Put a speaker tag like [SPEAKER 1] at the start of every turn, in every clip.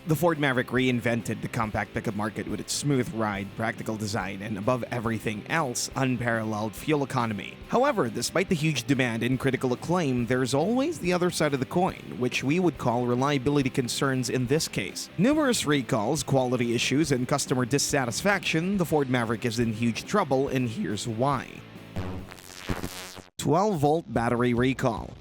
[SPEAKER 1] The Ford Maverick reinvented the compact pickup market with its smooth ride, practical design, and above everything else, unparalleled fuel economy. However, despite the huge demand and critical acclaim, there's always the other side of the coin, which we would call reliability concerns in this case. Numerous recalls, quality issues, and customer dissatisfaction, the Ford Maverick is in huge trouble, and here's why. 12-volt battery recall.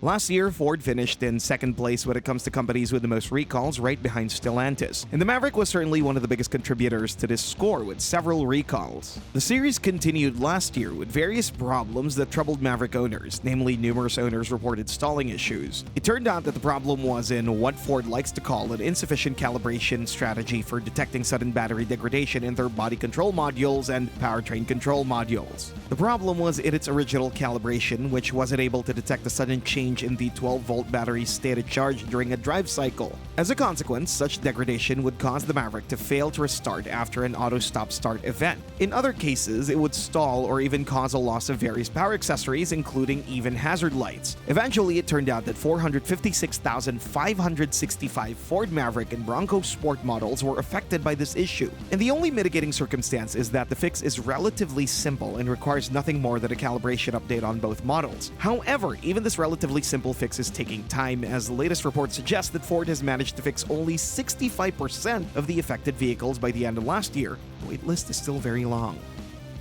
[SPEAKER 1] Last year, Ford finished in second place when it comes to companies with the most recalls, right behind Stellantis. And the Maverick was certainly one of the biggest contributors to this score with several recalls. The series continued last year with various problems that troubled Maverick owners, namely numerous owners reported stalling issues. It turned out that the problem was in what Ford likes to call an insufficient calibration strategy for detecting sudden battery degradation in their body control modules and powertrain control modules. The problem was in its original calibration, which wasn't able to detect a sudden change in the 12-volt battery's state of charge during a drive cycle. As a consequence, such degradation would cause the Maverick to fail to restart after an auto stop-start event. In other cases, it would stall or even cause a loss of various power accessories, including even hazard lights. Eventually, it turned out that 456,565 Ford Maverick and Bronco Sport models were affected by this issue. And the only mitigating circumstance is that the fix is relatively simple and requires nothing more than a calibration update on both models. However, even this relatively simple fix is taking time, as the latest report suggests that Ford has managed to fix only 65% of the affected vehicles by the end of last year. The wait list is still very long.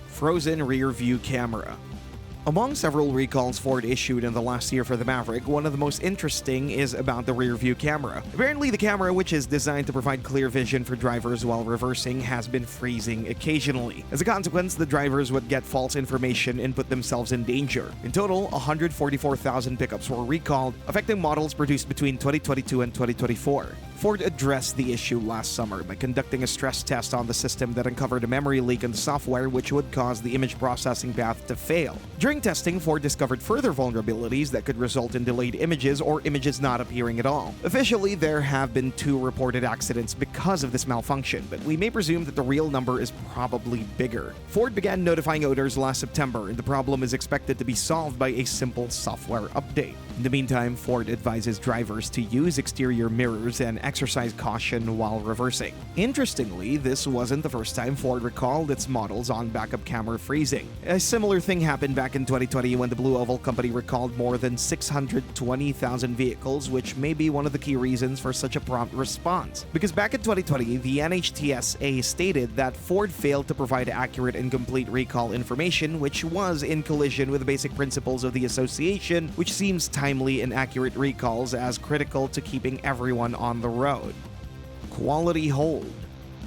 [SPEAKER 1] Frozen rear view camera. Among several recalls Ford issued in the last year for the Maverick, one of the most interesting is about the rear view camera. Apparently, the camera, which is designed to provide clear vision for drivers while reversing, has been freezing occasionally. As a consequence, the drivers would get false information and put themselves in danger. In total, 144,000 pickups were recalled, affecting models produced between 2022 and 2024. Ford addressed the issue last summer by conducting a stress test on the system that uncovered a memory leak in the software which would cause the image processing path to fail. During testing, Ford discovered further vulnerabilities that could result in delayed images or images not appearing at all. Officially, there have been 2 reported accidents because of this malfunction, but we may presume that the real number is probably bigger. Ford began notifying owners last September, and the problem is expected to be solved by a simple software update. In the meantime, Ford advises drivers to use exterior mirrors and exercise caution while reversing. Interestingly, this wasn't the first time Ford recalled its models on backup camera freezing. A similar thing happened back in 2020 when the Blue Oval Company recalled more than 620,000 vehicles, which may be one of the key reasons for such a prompt response. Because back in 2020, the NHTSA stated that Ford failed to provide accurate and complete recall information, which was in collision with the basic principles of the association, which seems timely and accurate recalls as critical to keeping everyone on the road. Quality hold.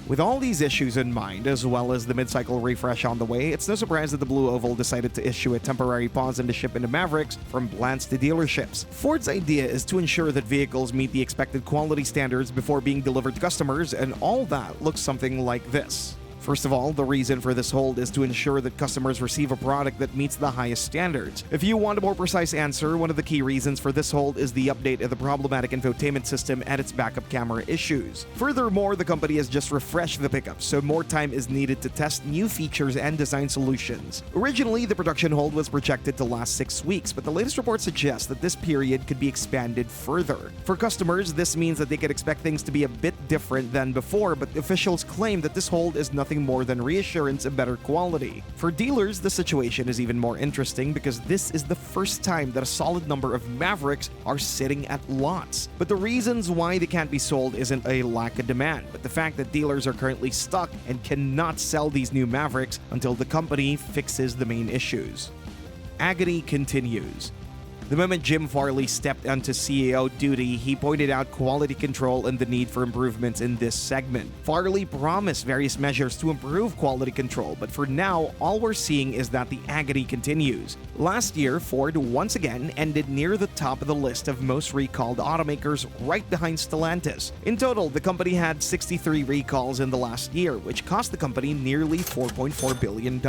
[SPEAKER 1] With all these issues in mind, as well as the mid-cycle refresh on the way, it's no surprise that the Blue Oval decided to issue a temporary pause in the shipment of Mavericks from plants to dealerships. Ford's idea is to ensure that vehicles meet the expected quality standards before being delivered to customers, and all that looks something like this. First of all, the reason for this hold is to ensure that customers receive a product that meets the highest standards. If you want a more precise answer, one of the key reasons for this hold is the update of the problematic infotainment system and its backup camera issues. Furthermore, the company has just refreshed the pickup, so more time is needed to test new features and design solutions. Originally, the production hold was projected to last 6 weeks, but the latest report suggests that this period could be expanded further. For customers, this means that they could expect things to be a bit different than before, but officials claim that this hold is nothing more than reassurance and better quality. For dealers, the situation is even more interesting because this is the first time that a solid number of Mavericks are sitting at lots. But the reasons why they can't be sold isn't a lack of demand, but the fact that dealers are currently stuck and cannot sell these new Mavericks until the company fixes the main issues. Agony continues. The moment Jim Farley stepped onto CEO duty, he pointed out quality control and the need for improvements in this segment. Farley promised various measures to improve quality control, but for now, all we're seeing is that the agony continues. Last year, Ford once again ended near the top of the list of most recalled automakers, right behind Stellantis. In total, the company had 63 recalls in the last year, which cost the company nearly $4.4 billion.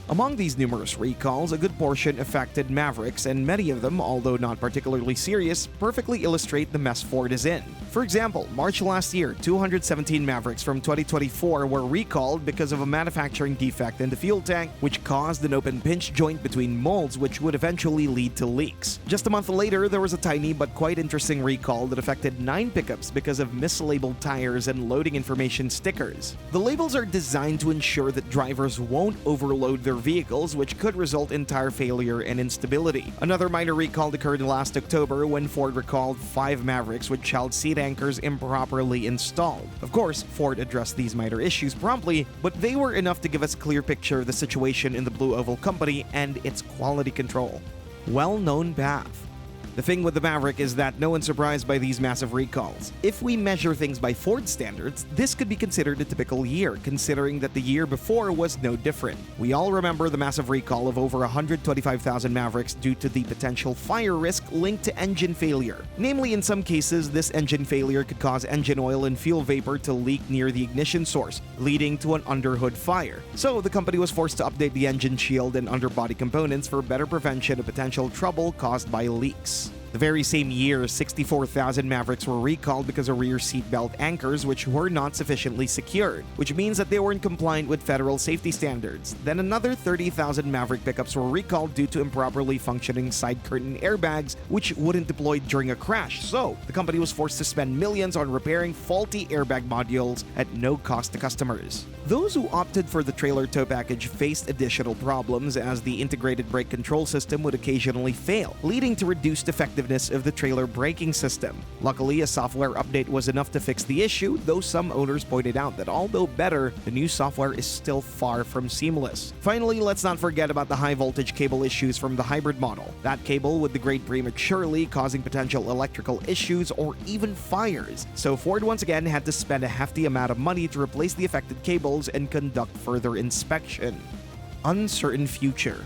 [SPEAKER 1] Among these numerous recalls, a good portion affected Mavericks, and many of of them, although not particularly serious, perfectly illustrate the mess Ford is in. For example, March last year, 217 Mavericks from 2024 were recalled because of a manufacturing defect in the fuel tank, which caused an open pinch joint between molds, which would eventually lead to leaks. Just a month later, there was a tiny but quite interesting recall that affected 9 pickups because of mislabeled tires and loading information stickers. The labels are designed to ensure that drivers won't overload their vehicles, which could result in tire failure and instability. Another minor recall occurred last October when Ford recalled 5 Mavericks with child seat anchors improperly installed. Of course, Ford addressed these minor issues promptly, but they were enough to give us a clear picture of the situation in the Blue Oval Company and its quality control. Well-known path. The thing with the Maverick is that no one's surprised by these massive recalls. If we measure things by Ford standards, this could be considered a typical year, considering that the year before was no different. We all remember the massive recall of over 125,000 Mavericks due to the potential fire risk linked to engine failure. Namely, in some cases, this engine failure could cause engine oil and fuel vapor to leak near the ignition source, leading to an underhood fire. So, the company was forced to update the engine shield and underbody components for better prevention of potential trouble caused by leaks. The very same year, 64,000 Mavericks were recalled because of rear seatbelt anchors which were not sufficiently secured, which means that they weren't compliant with federal safety standards. Then another 30,000 Maverick pickups were recalled due to improperly functioning side curtain airbags which wouldn't deploy during a crash, so the company was forced to spend millions on repairing faulty airbag modules at no cost to customers. Those who opted for the trailer tow package faced additional problems as the integrated brake control system would occasionally fail, leading to reduced effectiveness of the trailer braking system. Luckily, a software update was enough to fix the issue, though some owners pointed out that although better, the new software is still far from seamless. Finally, let's not forget about the high voltage cable issues from the hybrid model. That cable would degrade prematurely, causing potential electrical issues or even fires. So Ford once again had to spend a hefty amount of money to replace the affected cables and conduct further inspection. Uncertain future.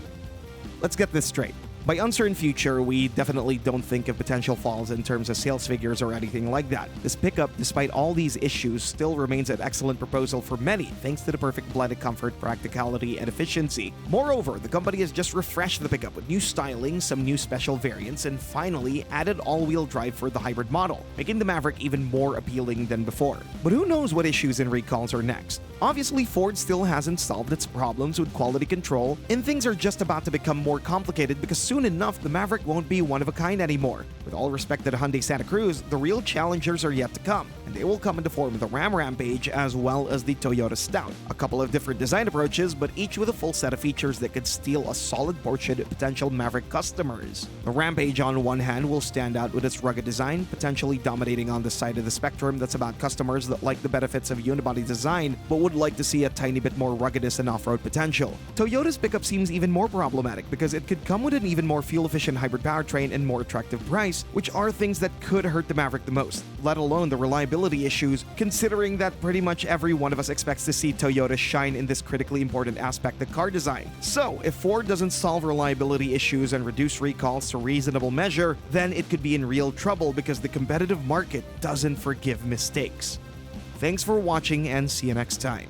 [SPEAKER 1] Let's get this straight. By uncertain future, we definitely don't think of potential falls in terms of sales figures or anything like that. This pickup, despite all these issues, still remains an excellent proposal for many, thanks to the perfect blend of comfort, practicality, and efficiency. Moreover, the company has just refreshed the pickup with new styling, some new special variants, and finally added all-wheel drive for the hybrid model, making the Maverick even more appealing than before. But who knows what issues and recalls are next? Obviously, Ford still hasn't solved its problems with quality control, and things are just about to become more complicated because soon enough, the Maverick won't be one of a kind anymore. With all respect to the Hyundai Santa Cruz, the real challengers are yet to come, and they will come in the form of the Ram Rampage as well as the Toyota Stout. A couple of different design approaches, but each with a full set of features that could steal a solid portion of potential Maverick customers. The Rampage on one hand will stand out with its rugged design, potentially dominating on the side of the spectrum that's about customers that like the benefits of unibody design, but would like to see a tiny bit more ruggedness and off-road potential. Toyota's pickup seems even more problematic because it could come with an even more fuel-efficient hybrid powertrain and more attractive price, which are things that could hurt the Maverick the most, let alone the reliability issues, considering that pretty much every one of us expects to see Toyota shine in this critically important aspect of car design. So, if Ford doesn't solve reliability issues and reduce recalls to reasonable measure, then it could be in real trouble because the competitive market doesn't forgive mistakes. Thanks for watching and see you next time.